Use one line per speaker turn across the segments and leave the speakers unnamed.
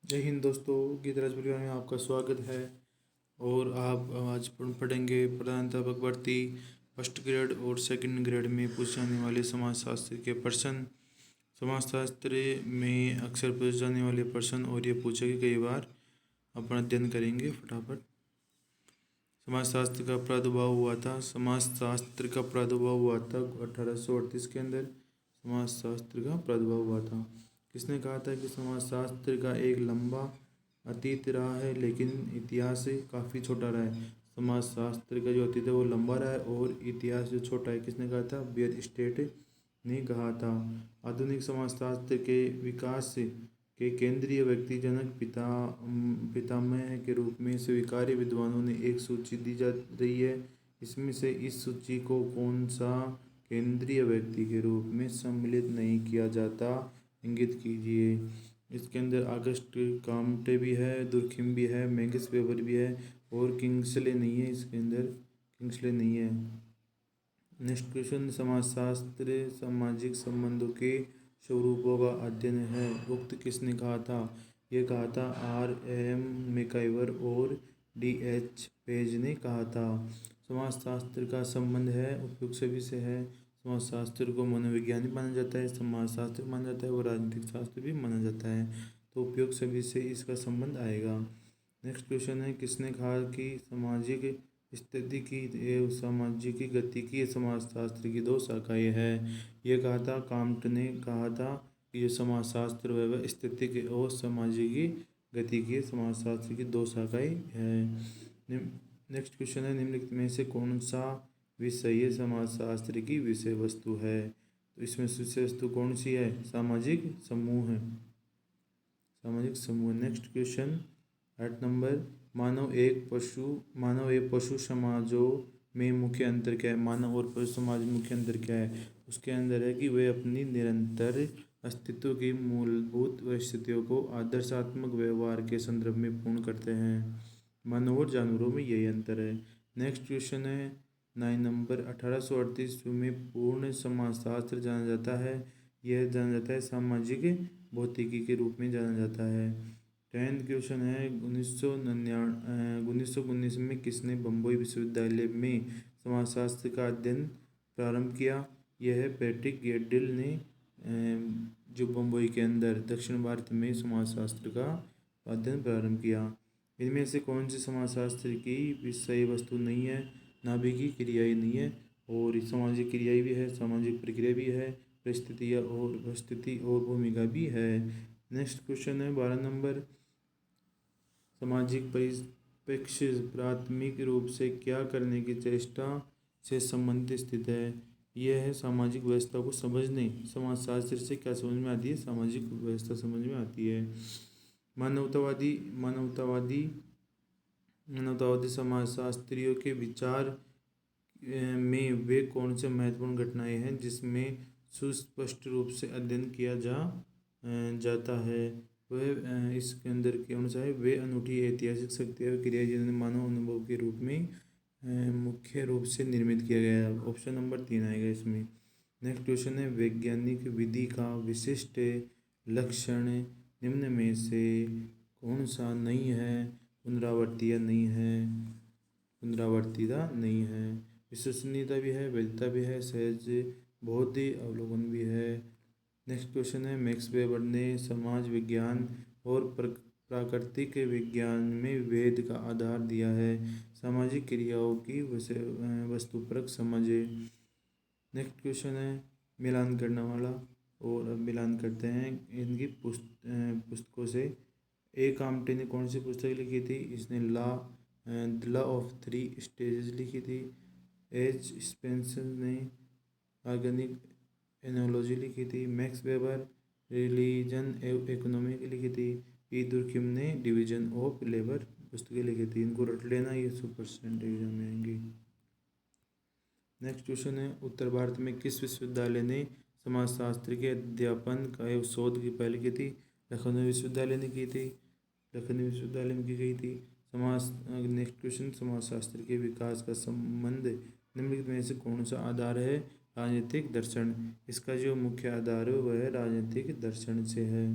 जय हिंद दोस्तों, गीतराज परिवार में आपका स्वागत है। और आप आज पढ़ेंगे प्रधानतः भर्ती फर्स्ट ग्रेड और सेकंड ग्रेड में पूछे जाने वाले समाजशास्त्र के प्रश्न। समाजशास्त्र में अक्सर पूछे जाने वाले प्रश्न और ये पूछे गए कई बार अपना अध्ययन करेंगे फटाफट। समाजशास्त्र का प्रादुर्भाव हुआ था। समाजशास्त्र का प्रादुर्भाव हुआ था 1838 के अंदर समाजशास्त्र का प्रादुर्भाव हुआ था। किसने कहा था कि समाजशास्त्र का एक लंबा अतीत रहा है लेकिन इतिहास काफ़ी छोटा रहा है। समाजशास्त्र का जो अतीत है वो लंबा रहा है और इतिहास जो छोटा है। किसने कहा था? बियर स्टेट ने कहा था। आधुनिक समाजशास्त्र के विकास के केंद्रीय व्यक्ति जनक पितामह के रूप में स्वीकार्य विद्वानों ने एक सूची दी जा रही है। इसमें से इस सूची को कौन सा केंद्रीय व्यक्ति के रूप में सम्मिलित नहीं किया जाता, इंगित कीजिए। इसके अंदर ऑगस्ट काम्टे भी है, दुर्खिम भी है, मैक्स वेबर भी है और किंग्सले नहीं है। इसके अंदर किंग्सले नहीं है। नेक्स्ट क्वेश्चन, समाजशास्त्र सामाजिक संबंधों के स्वरूपों का अध्ययन है। उक्त किसने कहा था? ये कहा था R.M. मैकइवर और D.H. पेज ने कहा था। समाजशास्त्र का संबंध है उपयुक्त सभी से है। समाजशास्त्र को मनोवैज्ञानिक माना जाता है, समाजशास्त्र माना जाता है और राजनीतिक शास्त्र भी माना जाता है। तो उपयुक्त सभी से इसका संबंध आएगा। नेक्स्ट क्वेश्चन है, किसने कहा कि सामाजिक स्थिति की एवं सामाजिक गति की समाजशास्त्र की दो शाखाएं हैं? ये कहा था काम्ट ने कहा था कि ये समाजशास्त्र वह स्थिति की और सामाजिक गति की समाजशास्त्र की दो शाखाएं हैं। नेक्स्ट क्वेश्चन है, निम्नलिखित में से कौन सा विषय समाजशास्त्र की विषय वस्तु है? तो इसमें विषय वस्तु कौन सी है? सामाजिक समूह है। सामाजिक समूह। नेक्स्ट क्वेश्चन 8 नंबर, मानव एवं पशु समाजों में मुख्य अंतर क्या है? मानव और पशु समाज में मुख्य अंतर क्या है? उसके अंदर है कि वे अपनी निरंतर अस्तित्व की मूलभूत परिस्थितियों को आदर्शात्मक व्यवहार के संदर्भ में पूर्ण करते हैं। मानव और जानवरों में यही अंतर है। नेक्स्ट क्वेश्चन है 9 नंबर, 1838 में पूर्ण समाजशास्त्र जाना जाता है। यह जाना जाता है सामाजिक भौतिकी के रूप में जाना जाता है। 10th क्वेश्चन है 1919 में किसने बम्बई विश्वविद्यालय में समाजशास्त्र का अध्ययन प्रारंभ किया? यह है पैट्रिक गेडिल ने, जो बम्बई के अंदर दक्षिण भारत में समाजशास्त्र का अध्ययन प्रारंभ किया। इनमें से कौन सी समाजशास्त्र की विषय वस्तु नहीं है? नाभिकीय क्रियाएं नहीं है और सामाजिक क्रियाएं भी है, सामाजिक प्रक्रिया भी है, परिस्थिति और भूमिका भी है। नेक्स्ट क्वेश्चन है 12 नंबर, सामाजिक परिप्रेक्ष्य प्राथमिक रूप से क्या करने की चेष्टा से संबंधित स्थित है? यह है सामाजिक व्यवस्था को समझने। समाजशास्त्र से क्या समझ में आती है? सामाजिक व्यवस्था समझ में आती है। मानवतावादी मानवतावादी मानवतावादी समाजशास्त्रियों के विचार में वे कौन से महत्वपूर्ण घटनाएं हैं जिसमें सुस्पष्ट रूप से अध्ययन किया जाता है? वह इसके अंदर कौन सा है? वे अनूठी ऐतिहासिक शक्तियाँ व क्रियाएं जिन्हें मानव अनुभव के रूप में मुख्य रूप से निर्मित किया गया है। ऑप्शन नंबर 3 आएगा इसमें। नेक्स्ट क्वेश्चन है, वैज्ञानिक विधि का विशिष्ट लक्षण निम्न में से कौन सा नहीं है? पुनरावर्तीय नहीं है, पुनरावर्तीता नहीं है, विश्वसनीयता भी है, वैधता भी है, सहज बौद्धि अवलोकन भी है। नेक्स्ट क्वेश्चन है, मैक्स वेबर ने समाज विज्ञान और प्राकृतिक विज्ञान में वेद का आधार दिया है। सामाजिक क्रियाओं की वस्तुपरक समझे। नेक्स्ट क्वेश्चन है मिलान करने वाला, और अब मिलान करते हैं इनकी पुस्तकों से। ए काम्टे ने कौन सी पुस्तक लिखी थी? इसने द लॉ ऑफ 3 स्टेजेस लिखी थी। एच स्पेंसर ने ऑर्गेनिक एनोलॉजी लिखी थी। मैक्स वेबर रिलीजन एवं इकोनॉमी की लिखी थी। ई दुर्खिम ने डिवीजन ऑफ लेबर पुस्तकें लिखी थी। इनको रट लेना, ये 100% एग्जाम में आएंगी। नेक्स्ट क्वेश्चन है, उत्तर भारत में किस विश्वविद्यालय ने समाजशास्त्र के अध्यापन का एवं शोध की पहल की थी? लखनऊ विश्वविद्यालय ने की थी, लखनऊ विश्वविद्यालय में की गई थी। नेक्स्ट क्वेश्चन, समाजशास्त्र के विकास का संबंध निम्नलिखित में से कौन सा आधार है? राजनीतिक दर्शन। इसका जो मुख्य आधार है वह राजनीतिक दर्शन से है।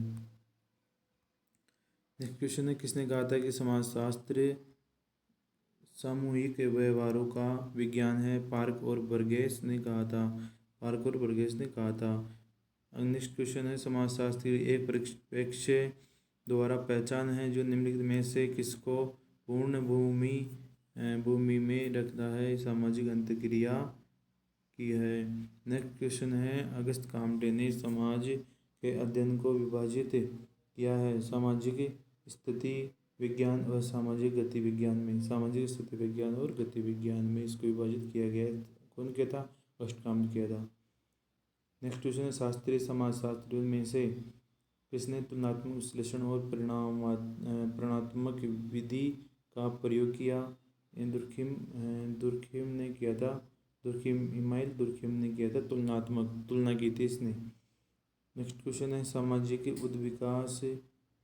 नेक्स्ट क्वेश्चन है, किसने कहा था कि समाजशास्त्र सामूहिक व्यवहारों का विज्ञान है? पार्क और बर्गेस ने कहा था। पार्क और बर्गेस ने कहा था। नेक्स्ट क्वेश्चन है, समाजशास्त्र की एक परिप्रेक्ष्य द्वारा पहचान है जो निम्नलिखित में से किसको पूर्ण भूमि में रखता है? सामाजिक अंतर्क्रिया की है। नेक्स्ट क्वेश्चन है, अगस्त काम्टे ने समाज के अध्ययन को विभाजित किया है सामाजिक स्थिति विज्ञान और सामाजिक गति विज्ञान में। सामाजिक स्थिति विज्ञान और गति विज्ञान में इसको विभाजित किया गया है। कौन किया था? अगस्त काम्टे किया था। नेक्स्ट क्वेश्चन है, शास्त्रीय समाजशास्त्रियों में से किसने तुलनात्मक विश्लेषण और परिणात्मक विधि का प्रयोग किया? दुर्खिम ने किया था। इमाइल दुर्खिम ने किया था। तुलना की थी इसने। नेक्स्ट क्वेश्चन है, सामाजिक उद्विकास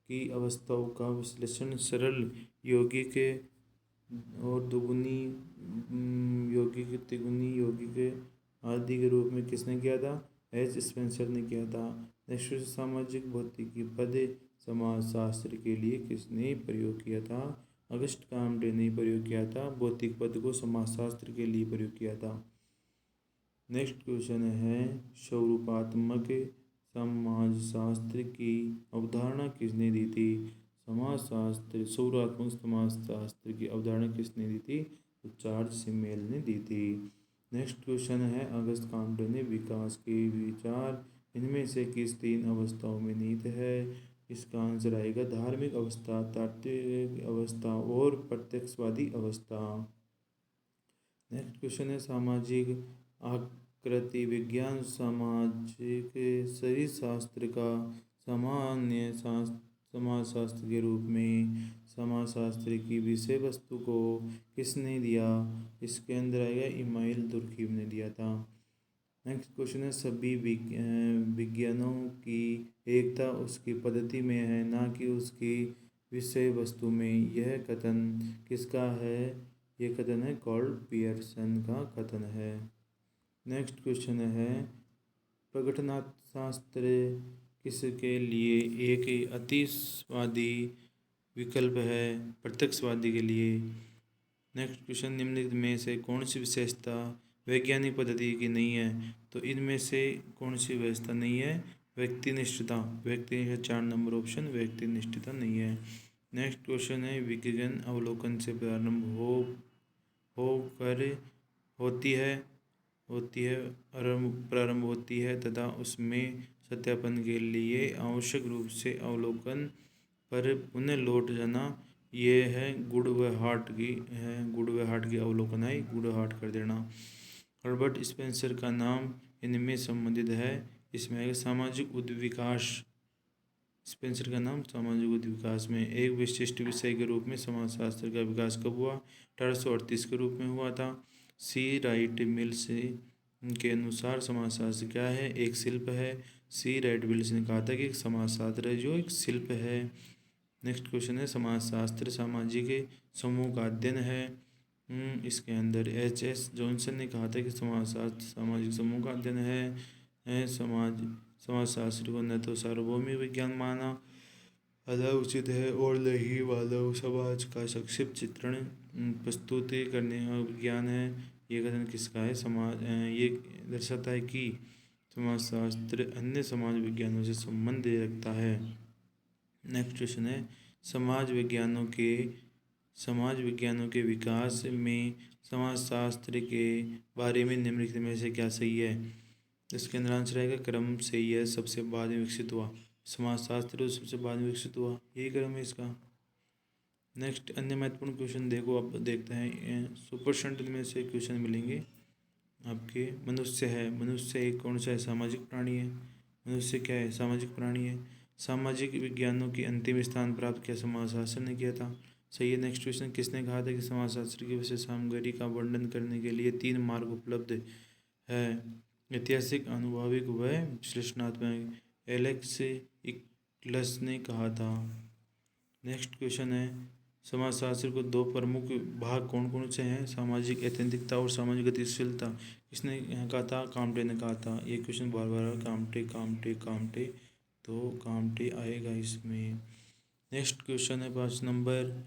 की अवस्थाओं का विश्लेषण सरल यौगिक और दुगुनी यौगिक, तिगुनी यौगिक आदि के रूप में किसने किया था? एच स्पेंसर ने किया था। नेक्स्ट सामाजिक भौतिकी पद समाजशास्त्र के लिए किसने प्रयोग किया था? अगस्त काम्टे ने प्रयोग किया था। भौतिक पद को समाजशास्त्र के लिए प्रयोग किया था। नेक्स्ट क्वेश्चन है, स्वरूपात्मक समाजशास्त्र की अवधारणा किसने दी थी? स्वरूपात्मक समाजशास्त्र की अवधारणा किसने दी थी? तो चार्ल्स सिमेल ने दी थी। नेक्स्ट क्वेश्चन है, अगस्त काम्टे ने विकास के विचार इनमें से किस तीन अवस्थाओं में निहित है? इसका आंसर आएगा धार्मिक अवस्था, तात्विक अवस्था और प्रत्यक्षवादी अवस्था। नेक्स्ट क्वेश्चन है, सामाजिक आकृति विज्ञान सामाजिक शरीरशास्त्र का सामान्य समाजशास्त्र के रूप में समाजशास्त्र की विषय वस्तु को किसने दिया? इसके अंदर आएगा इमाइल दुर्खिम ने दिया था। नेक्स्ट क्वेश्चन है, सभी विज्ञानों की एकता उसकी पद्धति में है ना कि उसकी विषय वस्तु में। यह कथन किसका है? ये कथन है कार्ल पियर्सन का कथन है। नेक्स्ट क्वेश्चन है, प्रगटनाशास्त्र किसके लिए एक अतिवादी विकल्प है? प्रत्यक्षवादी के लिए। नेक्स्ट क्वेश्चन, निम्नलिखित में से कौन सी विशेषता वैज्ञानिक पद्धति की नहीं है? तो इनमें से कौन सी व्यवस्था नहीं है? व्यक्तिनिष्ठता। 4 नंबर ऑप्शन व्यक्तिनिष्ठता नहीं है। नेक्स्ट क्वेश्चन है, विकिरण अवलोकन से प्रारंभ होकर प्रारंभ होती है तथा उसमें सत्यापन के लिए आवश्यक रूप से अवलोकन पर पुनः लौट जाना। ये है गुड व हार्ट की अवलोकन है, गुड हार्ट कर देना। हर्बर्ट स्पेंसर का नाम इनमें संबंधित है। इसमें सामाजिक उद्विकास। स्पेंसर का नाम सामाजिक उद्विकास में एक विशिष्ट विषय के रूप में समाजशास्त्र का विकास कब हुआ? 1838 के रूप में हुआ था। सी राइट मिल्स के अनुसार समाजशास्त्र क्या है? एक शिल्प है। सी राइट मिल्स ने कहा था कि एक समाजशास्त्र है जो एक शिल्प है। नेक्स्ट क्वेश्चन है, समाजशास्त्र सामाजिक समूह का अध्ययन है। इसके अंदर एच एस जॉनसन ने कहा था कि समाजशास्त्र सामाजिक समूह का अध्ययन है। समाजशास्त्र को न तो सार्वभौमिक विज्ञान माना ज़्यादा उचित है और न ही मानव समाज का संक्षिप्त चित्रण प्रस्तुति करने का विज्ञान है। ये कथन किसका है? ये दर्शाता है कि समाजशास्त्र अन्य समाज विज्ञानों से संबंध रखता है। नेक्स्ट क्वेश्चन है, समाज विज्ञानों के विकास में समाजशास्त्र के बारे में निम्नलिखित में से क्या सही है? इसके अंदर आंसर आएगा क्रम से यह सबसे बाद में विकसित हुआ। समाजशास्त्र सबसे बाद में विकसित हुआ, यही क्रम है इसका। नेक्स्ट अन्य महत्वपूर्ण क्वेश्चन देखो, आप देखते हैं सुपर सेंटेंस में से क्वेश्चन मिलेंगे आपके। मनुष्य एक कौन सा है? सामाजिक प्राणी है। मनुष्य क्या है? सामाजिक प्राणी है। सामाजिक विज्ञानों की अंतिम स्थान प्राप्त किया समाजशास्त्र ने किया था, सही है। नेक्स्ट क्वेश्चन, किसने कहा था कि समाजशास्त्र की विशेष सामग्री का वर्णन करने के लिए 3 मार्ग उपलब्ध है? ऐतिहासिक, अनुभविक व विश्लेषणात्मक। एलेक्स इक्लस ने कहा था। नेक्स्ट क्वेश्चन है, समाजशास्त्र को 2 प्रमुख भाग कौन कौन से हैं? सामाजिक ऐतंतिकता और सामाजिक गतिशीलता। किसने कहा था? काम्टे ने कहा था। ये क्वेश्चन बार बार काम्टे, तो काम्टे आएगा इसमें। नेक्स्ट क्वेश्चन है 5 नंबर।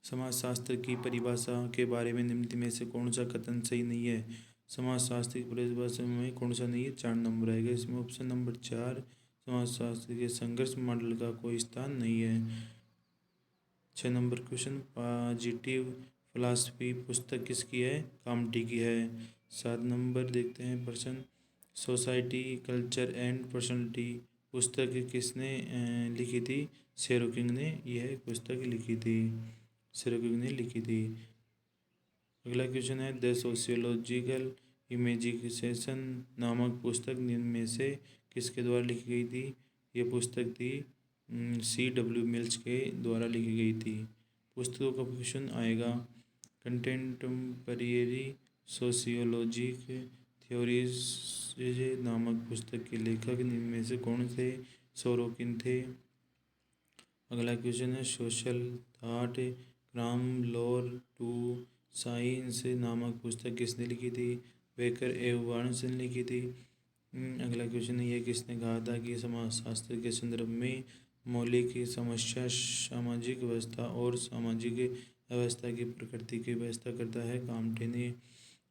समाजशास्त्र की परिभाषा के बारे में निम्न में से कौन सा कथन सही नहीं है? समाजशास्त्र की परिभाषा में कौन सा नहीं है? 4 नंबर आएगा इसमें। ऑप्शन नंबर 4, समाजशास्त्र के संघर्ष मॉडल का कोई स्थान नहीं है। 6 नंबर क्वेश्चन, पॉजिटिव फिलॉसफी पुस्तक किसकी है? काम्टी की है। 7 नंबर देखते हैं प्रश्न, सोसाइटी कल्चर एंड पर्सनैलिटी पुस्तक किसने लिखी थी? शेरोकिंग ने यह पुस्तक लिखी थी। शेरोकिंग ने लिखी थी। अगला क्वेश्चन है, द सोशियोलॉजिकल इमेजिनेशन नामक पुस्तक निम्न में से किसके द्वारा लिखी गई थी? यह पुस्तक थी C.W. मिल्स के द्वारा लिखी गई थी। पुस्तकों का क्वेश्चन आएगा, कंटेम्परेरी सोशियोलॉजिक थ्योरीज नामक पुस्तक के लेखक निम्न में से कौन थे? सोरोकिन थे। अगला क्वेश्चन है, social thought from lore to science नामक पुस्तक किसने लिखी थी? बेकर एव बार्न्स ने लिखी थी। अगला क्वेश्चन है, यह किसने कहा था कि समाजशास्त्र के संदर्भ में मौलिक समस्या सामाजिक व्यवस्था और सामाजिक अवस्था की प्रकृति की व्यवस्था करता है? काम्टे ने।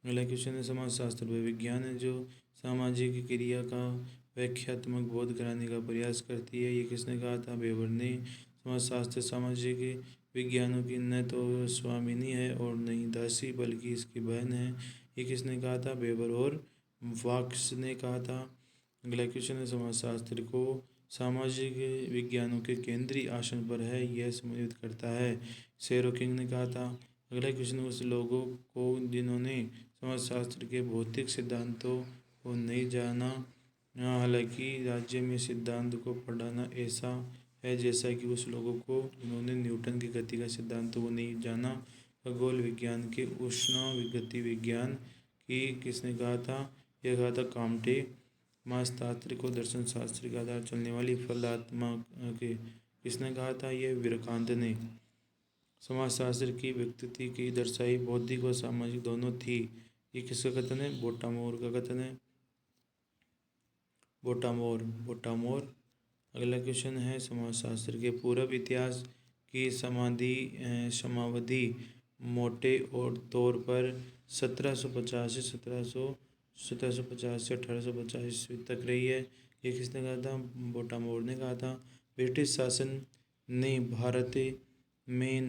अगला क्वेश्चन है, समाजशास्त्र वह विज्ञान है जो सामाजिक क्रिया का व्याख्यात्मक बोध कराने का प्रयास करती है। ये किसने कहा था? वेबर ने। समाजशास्त्र सामाजिक विज्ञानों की न तो स्वामिनी है और न ही दासी बल्कि इसकी बहन है। ये किसने कहा था? वेबर और वाक्स ने कहा था। अगला क्वेश्चन है, समाजशास्त्र को सामाजिक विज्ञानों के केंद्रीय आसन पर है यह सम्मिलित करता है। शेरोकिंग ने कहा था। अगला क्वेश्चन, उस लोगों को जिन्होंने समाजशास्त्र के भौतिक सिद्धांतों को नहीं जाना, हालांकि राज्य में सिद्धांत को पढ़ाना ऐसा है जैसा कि उस लोगों को जिन्होंने न्यूटन की गति का सिद्धांतों को नहीं जाना। खगोल विज्ञान के उष्ण गति विज्ञान की किसने कहा था? यह कहा था काम्टे। समाजशास्त्र को दर्शन शास्त्र के आधार चलने वाली फलात्मा के किसने कहा था? यह विवेकानंद ने। समाजशास्त्र की व्यक्ति की दर्शाई बौद्धिक व सामाजिक दोनों थी। ये किसका कथन है? बोटामोर का कथन है। बोटामोर। अगला क्वेश्चन है, समाजशास्त्र के पूर्व इतिहास की समावधि मोटे और तौर पर 1750 से 1850 ईस्वी तक रही है। ये किसने कहा था? बोटामोर ने कहा था। ब्रिटिश शासन ने भारत में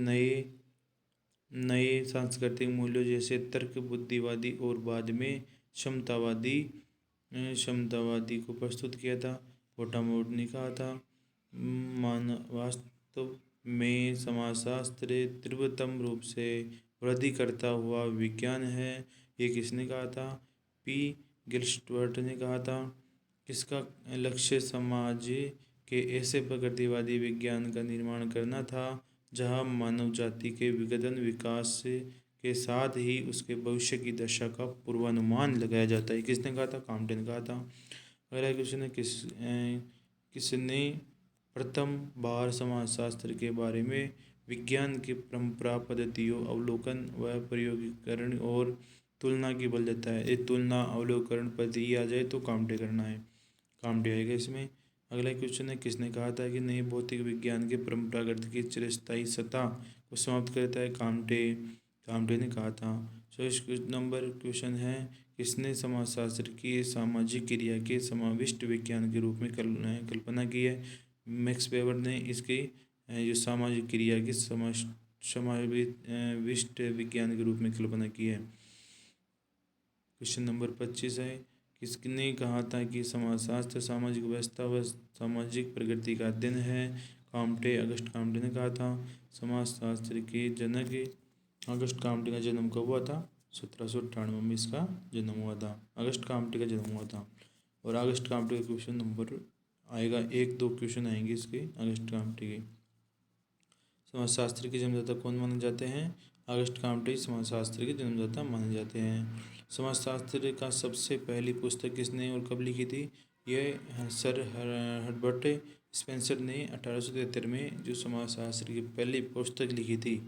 नए सांस्कृतिक मूल्यों जैसे तर्क बुद्धिवादी और बाद में क्षमतावादी को प्रस्तुत किया था। बोटामोर ने कहा था, वास्तव में समाजशास्त्र तीव्रतम रूप से वृद्धि करता हुआ विज्ञान है। ये किसने कहा था? पी गिल्सवर्थ ने कहा था। किसका लक्ष्य समाज के ऐसे प्रगतिवादी विज्ञान का निर्माण करना था जहां मानव जाति के विघटन विकास के साथ ही उसके भविष्य की दशा का पूर्वानुमान लगाया जाता है। किसने कहा था? काम्टे ने कहा था। अगला क्वेश्चन है, किसने प्रथम बार समाजशास्त्र के बारे में विज्ञान की परंपरा पद्धतियों अवलोकन व प्रयोगीकरण और तुलना की बल देता है? ये तुलना अवलोकन पद्धति आ जाए तो काम्टे करना है, काम्टे आएगा इसमें। अगला क्वेश्चन है, किसने कहा था कि नए भौतिक विज्ञान के परंपरागत की चिरस्थायी सत्ता को समाप्त करता है? काम्टे ने कहा था। 24 नंबर क्वेश्चन है, किसने समाजशास्त्र की सामाजिक क्रिया के समाविष्ट विज्ञान के रूप में कल्पना की है? मैक्स वेबर ने इसकी जो सामाजिक क्रिया की समाविष्ट विज्ञान के रूप में कल्पना की है। क्वेश्चन नंबर 25 है, किसने कहा था कि समाजशास्त्र सामाजिक व्यवस्था व सामाजिक प्रगति का अध्ययन है? काम्टे, अगस्त काम्टे ने कहा था। समाजशास्त्र के जनक अगस्त काम्टे का जन्म कब हुआ था? 1798 में इसका जन्म हुआ था। अगस्त काम्टे का जन्म हुआ था। और अगस्त काम्टे का क्वेश्चन नंबर आएगा, 1-2 क्वेश्चन आएंगे इसके अगस्त काम्टे के। समाजशास्त्र के जन्मदाता कौन माने जाते हैं? अगस्त काम्टे समाजशास्त्र के जन्मदाता माने जाते हैं। समाजशास्त्र का सबसे पहली पुस्तक किसने और कब लिखी थी? यह सर हर्बर्ट स्पेंसर ने 1873 में जो समाजशास्त्र की पहली पुस्तक लिखी थी,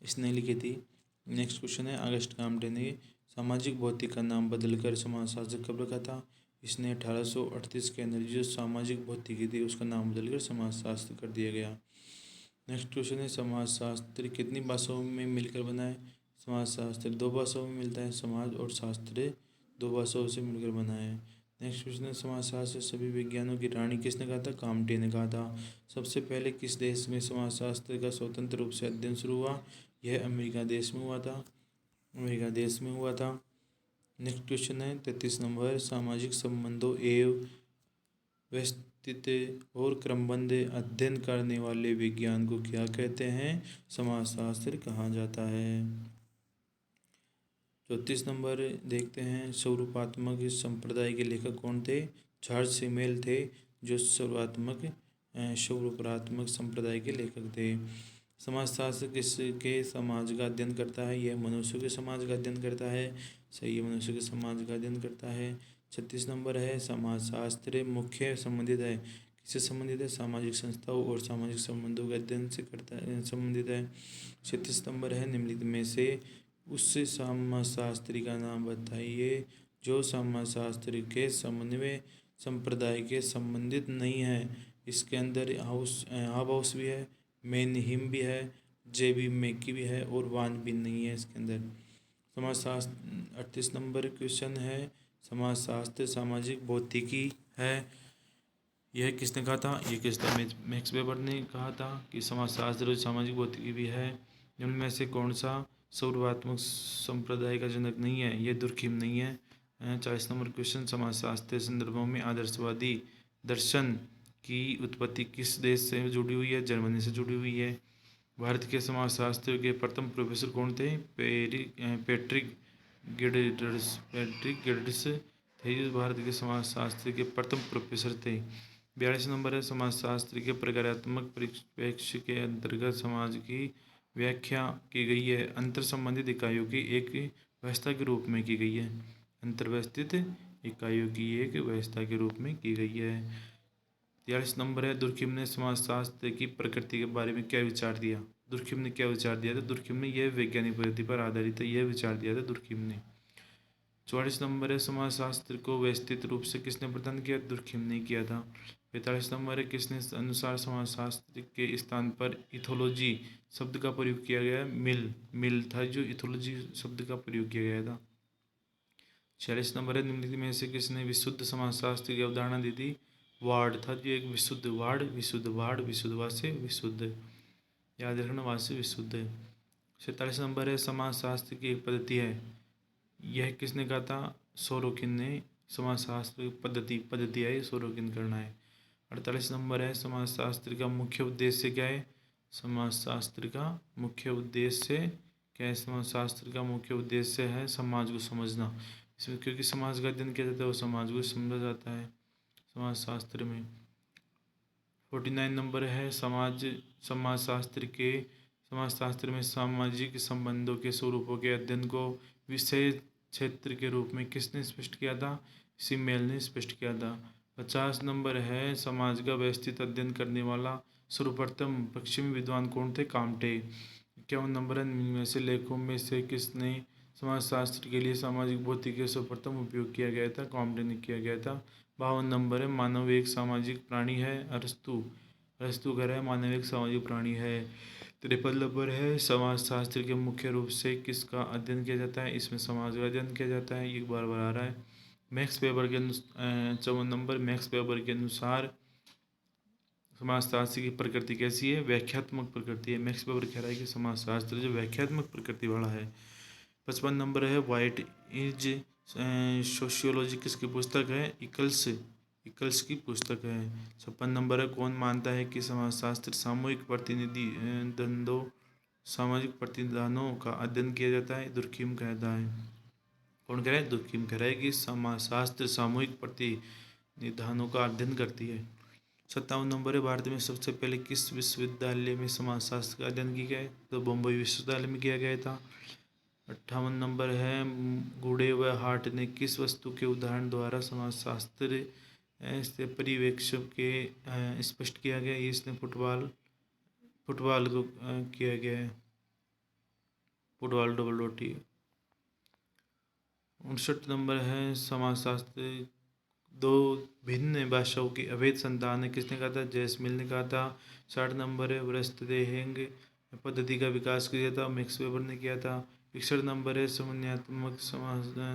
इसने लिखी थी। नेक्स्ट क्वेश्चन है, अगस्त काम्टे ने सामाजिक भौतिक का नाम बदलकर समाजशास्त्र कब रखा था? इसने 1838 के अंदर जो सामाजिक भौतिकी थी उसका नाम बदलकर समाजशास्त्र कर दिया गया। नेक्स्ट क्वेश्चन है, समाजशास्त्र कितनी भाषाओं में मिलकर बना है? समाजशास्त्र 2 भाषाओं में मिलता है, समाज और शास्त्र 2 भाषाओं से मिलकर बना है। नेक्स्ट क्वेश्चन है, समाजशास्त्र सभी विज्ञानों की रानी किसने कहा था? काम्टे ने कहा था। सबसे पहले किस देश में समाजशास्त्र का स्वतंत्र रूप से अध्ययन शुरू हुआ? यह अमेरिका देश में हुआ था। अमेरिका देश में हुआ था। नेक्स्ट क्वेश्चन है 33 नंबर, सामाजिक संबंधों एवं व्यवस्थित और क्रमबद्ध अध्ययन करने वाले विज्ञान को क्या कहते हैं? समाजशास्त्र कहा जाता है। 34 नंबर देखते हैं, स्वरूपात्मक संप्रदाय के लेखक कौन थे? जॉर्ज सिमेल थे, जो स्वरूपात्मक संप्रदाय के लेखक थे। समाजशास्त्र किसके समाज का अध्ययन करता है? यह मनुष्य के समाज का अध्ययन करता है। सही है, मनुष्य के समाज का अध्ययन करता है। 36 नंबर है, समाजशास्त्र मुख्य संबंधित है, किससे संबंधित है? सामाजिक संस्थाओं और सामाजिक संबंधों के अध्ययन से संबंधित है। 36 नंबर है, निम्नलिखित में से उस समाजशास्त्री का नाम बताइए जो समाजशास्त्र के समन्वय संप्रदाय के संबंधित नहीं है। इसके अंदर हाउस भी है, मेनहिम भी है, जेबी मेकी भी है और वान भी नहीं है इसके अंदर। समाजशास्त्र 38 नंबर क्वेश्चन है, समाजशास्त्र सामाजिक भौतिकी है, यह किसने कहा था? ये किसने मैक्स वेबर ने कहा था कि समाजशास्त्र और सामाजिक भौतिकी भी है। इनमें से कौन सा स्वरूपात्मक संप्रदाय का जनक नहीं है? ये दुर्खिम नहीं है। 40 नंबर क्वेश्चन, समाजशास्त्र संदर्भों में आदर्शवादी दर्शन की उत्पत्ति किस देश से जुड़ी हुई है? जर्मनी से जुड़ी हुई है। भारत के समाजशास्त्र के प्रथम प्रोफेसर कौन थे? पैट्रिक गिडर्स थे, जो भारत के समाजशास्त्र के प्रथम प्रोफेसर थे। 42 नंबर है, समाजशास्त्र के प्रकारात्मक परिप्रेक्ष्य के अंतर्गत समाज की व्याख्या की गई है, अंतर संबंधित इकाइयों की एक व्यवस्था के रूप में की गई है। अंतर्व्यवस्थित इकाइयों की एक व्यवस्था के रूप में की गई है। 43 नंबर है, दुर्खिम ने समाजशास्त्र की प्रकृति के बारे में क्या विचार दिया? दुर्खिम ने क्या विचार दिया था? दुर्खिम ने यह वैज्ञानिक पद्धति पर आधारित है, यह विचार दिया था दुर्खिम ने। 44 नंबर है, समाजशास्त्र को व्यवस्थित रूप से किसने प्रदान किया? दुर्खिम ने किया था। 45 नंबर है, किसने अनुसार समाजशास्त्र के स्थान पर इथोलॉजी शब्द का प्रयोग किया गया? मिल था जो इथोलॉजी शब्द का प्रयोग किया गया था। 46 नंबर है, निम्नलिखित में से किसने विशुद्ध समाजशास्त्र की अवधारणा दी थी? वार्ड था जो एक विशुद्ध विशुद्ध से विशुद्ध, याद रखना, वाद से विशुद्ध। 47 नंबर है, समाजशास्त्र की एक पद्धति है, यह किसने कहा था? सोरोकिन ने। समाजशास्त्र पद्धति है, सोरोकिन करना है। 48 नंबर है, समाजशास्त्र का मुख्य उद्देश्य क्या है? समाजशास्त्र का मुख्य उद्देश्य क्या है? समाजशास्त्र का मुख्य उद्देश्य है समाज को समझना। इसमें क्योंकि समाज का अध्ययन किया जाता है वो समाज को समझा जाता है समाजशास्त्र में। 49 नंबर है, समाजशास्त्र में सामाजिक संबंधों के स्वरूपों के अध्ययन को विषय क्षेत्र के रूप में किसने स्पष्ट किया था? सिमेल ने स्पष्ट किया था। 50 नंबर है, समाज का व्यवस्थित अध्ययन करने वाला सर्वप्रथम पश्चिमी विद्वान कौन थे? काम्टे। 51 नंबर है, इनमें से लेखों में से किसने समाजशास्त्र के लिए सामाजिक भौतिकी का सर्वप्रथम उपयोग किया गया था? काम्टे ने किया गया था। 52 नंबर है, मानव एक सामाजिक प्राणी है, अरस्तु कह रहा है मानव एक सामाजिक प्राणी है। 53 नंबर है, समाजशास्त्र के मुख्य रूप से किसका अध्ययन किया जाता है? इसमें समाज का अध्ययन किया जाता है, ये बार बार आ रहा है। मैक्स वेबर के 54 नंबर, मैक्स वेबर के अनुसार समाजशास्त्र की प्रकृति कैसी है? व्याख्यात्मक प्रकृति है। मैक्स वेबर कह रहा है कि समाजशास्त्र जो व्याख्यात्मक प्रकृति वाला है। 55 नंबर है, व्हाइट इज सोशियोलॉजी किसकी पुस्तक है? इकल्स की पुस्तक है। 56 नंबर है, कौन मानता है कि समाजशास्त्र सामाजिक प्रतिनिधानों का अध्ययन किया जाता है? दुर्खिम कहता है। कौन कह रहा है? दुर्खिम कह रहा है कि समाजशास्त्र सामूहिक प्रतिनिधानों का अध्ययन करती है। 57 नंबर है, भारत में सबसे पहले किस विश्वविद्यालय में समाजशास्त्र का अध्ययन किया गया? तो बम्बई विश्वविद्यालय में किया गया था। 58 नंबर है, गुडे व हार्ट ने किस वस्तु के उदाहरण द्वारा समाजशास्त्र से परिवेक्ष्य के स्पष्ट किया गया? इसने फुटबॉल को किया गया है, फुटबॉल डबल रोटी। 59 नंबर है, समाजशास्त्र दो भिन्न भाषाओं की अवैध संतान है, किसने कहा था? जेम्स मिल ने कहा था। 60 नंबर है, वृत्तदेहंग पद्धति का विकास किया था, मैक्स वेबर ने किया था। 61 नंबर है, समन्वयात्मक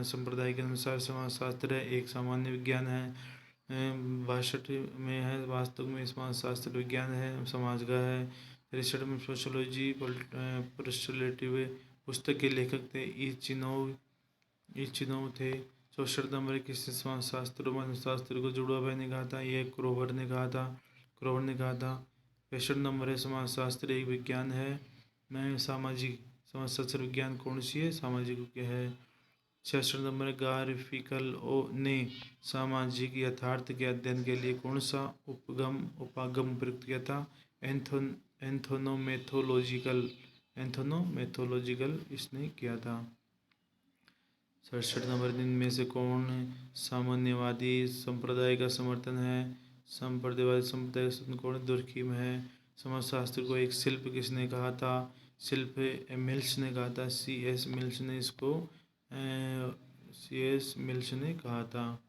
संप्रदाय के अनुसार समाजशास्त्र है एक सामान्य विज्ञान है। 62 में है, वास्तव में समाजशास्त्र विज्ञान है, समाज का है। 63 में सोशोलॉजी पर्सपेक्टिव पुस्तक के लेखक थे इचिनोव थे। 64 नंबर किसी समाजशास्त्र मानवशास्त्र को जुड़वा भाई ने कहा था, ये क्रोवर ने कहा था। 65 नंबर है, समाजशास्त्र एक विज्ञान है। मैं सामाजिक समाजशास्त्र विज्ञान कौन सी है? सामाजिक क्या है। 66 नंबर गारफिकल ने सामाजिक यथार्थ के अध्ययन के लिए कौन सा उपागम प्रयुक्त किया था? एंथोनोमेथोलॉजिकल इसने किया था। 67 नंबर दिन में से कौन सामान्यवादी संप्रदाय का समर्थन है? संप्रदायवादी संप्रदाय का समर्थन कौन? दुर्खीम है। समाजशास्त्र को एक शिल्प किसने कहा था? शिल्प मिल्स ने कहा था। C.S. मिल्स ने कहा था।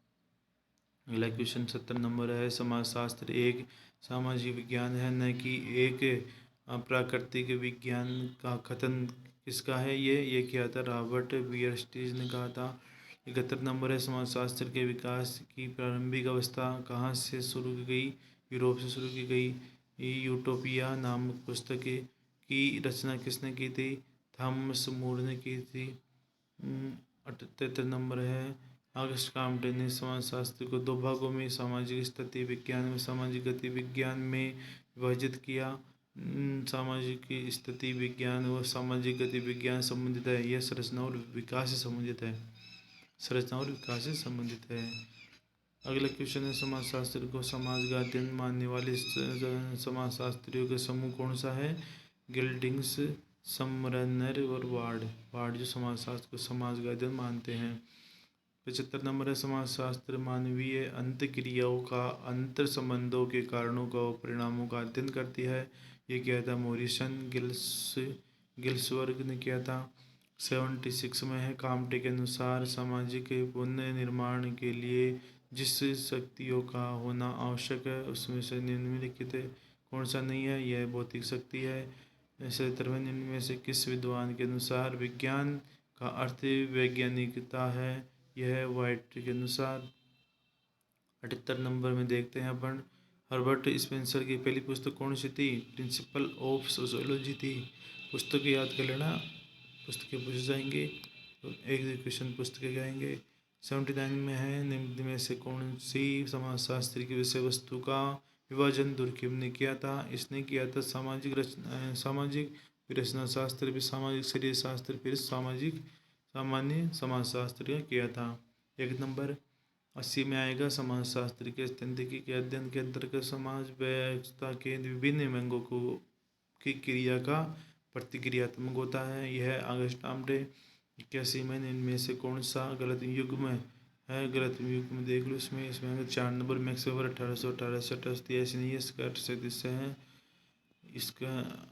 अगला क्वेश्चन 70 नंबर है, समाजशास्त्र एक सामाजिक विज्ञान है न कि एक प्राकृतिक विज्ञान का कथन किसका है? ये किया था रॉबर्ट बियरस्टीज ने कहा था। 71 नंबर है, समाजशास्त्र के विकास की प्रारंभिक अवस्था कहाँ से शुरू की गई? यूरोप से शुरू की गई। यूटोपिया नामक पुस्तक की रचना किसने की थी? थॉमस मूर ने की थी। 78 नंबर है, ऑगस्ट कॉम्टे ने समाजशास्त्र को दो भागों में सामाजिक स्थिति विज्ञान व सामाजिक गति विज्ञान में विभाजित किया। सामाजिक स्थिति विज्ञान व सामाजिक गति विज्ञान संबंधित है, यह संरचना और विकास से संबंधित है। अगला क्वेश्चन है, समाजशास्त्र को समाज का अध्ययन मानने वाले समाजशास्त्रियों का समूह कौन सा है? गिल्डिंग्स, समरनर और वार्ड जो समाजशास्त्र को समाज का अध्ययन मानते हैं। 75 नंबर है, समाजशास्त्र मानवीय अंतक्रियाओं का अंतर संबंधों के कारणों का और परिणामों का अध्ययन करती है, ये किया था मॉरिसन गिल्सवर्ग ने किया था। 76 में है, काम्टे के अनुसार सामाजिक पुनर्निर्माण के लिए जिस शक्तियों का होना आवश्यक है उसमें से निम्नलिखित कौन सा नहीं है? यह भौतिक शक्ति है। 77 में से किस विद्वान के अनुसार विज्ञान का अर्थ वैज्ञानिकता है? यह वाइट के अनुसार। 78 नंबर में देखते हैं अपन, हर्बर्ट स्पेंसर की पहली पुस्तक कौन सी थी? प्रिंसिपल ऑफ सोशियोलॉजी थी। पुस्तक याद कर लेना, पुस्तकें पूछ जाएंगे तो एक क्वेश्चन पुस्तकें गाएंगे। 79 में है, निम्न में से कौन सी समाजशास्त्र की विषय वस्तु का विभाजन दुर्खिम ने किया था? इसने किया था सामाजिक रचना शास्त्र, फिर सामाजिक शरीर शास्त्र, फिर सामान्य समाजशास्त्र का किया था। एक नंबर 80 में आएगा, समाजशास्त्र के स्थितिकी के अध्ययन के अंतर्गत समाज व्यवस्था के विभिन्न अंगों की क्रिया का प्रतिक्रियात्मक होता है, यह ऑगस्ट कॉम्टे। 81 में इनमें से कौन सा गलत युग्म है? गलत युग्म देख लो इसमें 4 नंबर मैक्स वेबर 1818 से 1883 नहीं है, इसका 37 है। इसका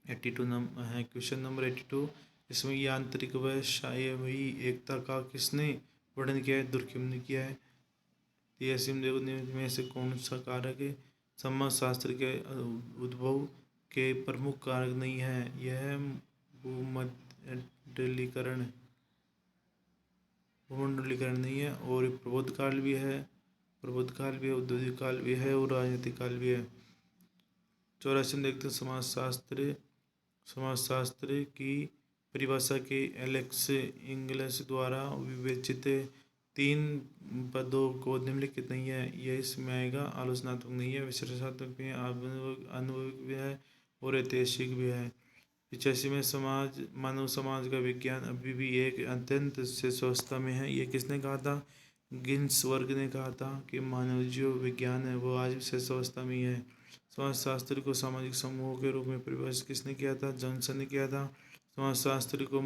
82 नंबर है, क्वेश्चन नंबर 82, इसमें यांत्रिक व शायवी एकता का किसने वर्णन किया है? दुर्खिम ने किया है। 83 में से कौन सा कारक समाजशास्त्र के उद्भव के प्रमुख कारक नहीं है? यह भूमंडलीकरण नहीं है, और प्रबोध काल भी है, औद्योगिक काल भी है और राजनीतिक काल भी है। 84 में देखते हैं, समाजशास्त्र की परिभाषा के एलेक्स इंग्लिश द्वारा विवेचित 3 पदों को निम्नलिखित नहीं है, यह इसमें आएगा। आलोचनात्मक नहीं है, विश्लेषणात्मक भी है, अनुभविक भी है और ऐतिहासिक भी है। 85 में मानव समाज का विज्ञान अभी भी एक अत्यंत शैशवावस्था में है, ये किसने कहा था? गिन्सवर्ग ने कहा था कि मानव जो विज्ञान है वो आज भी शैशवावस्था में ही है। समाजशास्त्र को सामाजिक समूहों के रूप में परिभाषित किसने किया था? जॉनसन ने किया था। समाजशास्त्र को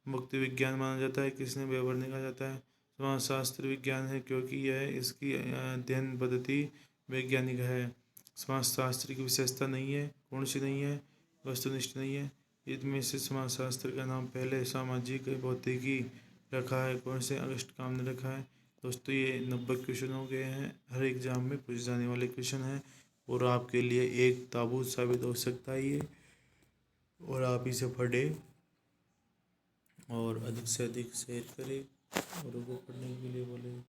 मुक्त विज्ञान माना जाता है, किसने? वेबर ने कहा जाता है। समाजशास्त्र विज्ञान है क्योंकि यह इसकी अध्ययन पद्धति वैज्ञानिक है। समाजशास्त्र की विशेषता नहीं है, कौन सी नहीं है? वस्तुनिष्ठ नहीं है। इनमें से समाजशास्त्र का नाम पहले सामाजिक भौतिकी रखा है, कौन से अगस्त का हमने रखा है। दोस्तों ये 90 क्वेश्चन हो गए हैं, हर एग्ज़ाम में पूछे जाने वाले क्वेश्चन हैं और आपके लिए एक ताबूत साबित हो सकता है ये, और आप इसे पढ़ें और अधिक से अधिक शेयर करें, औरों को पढ़ने के लिए बोलें।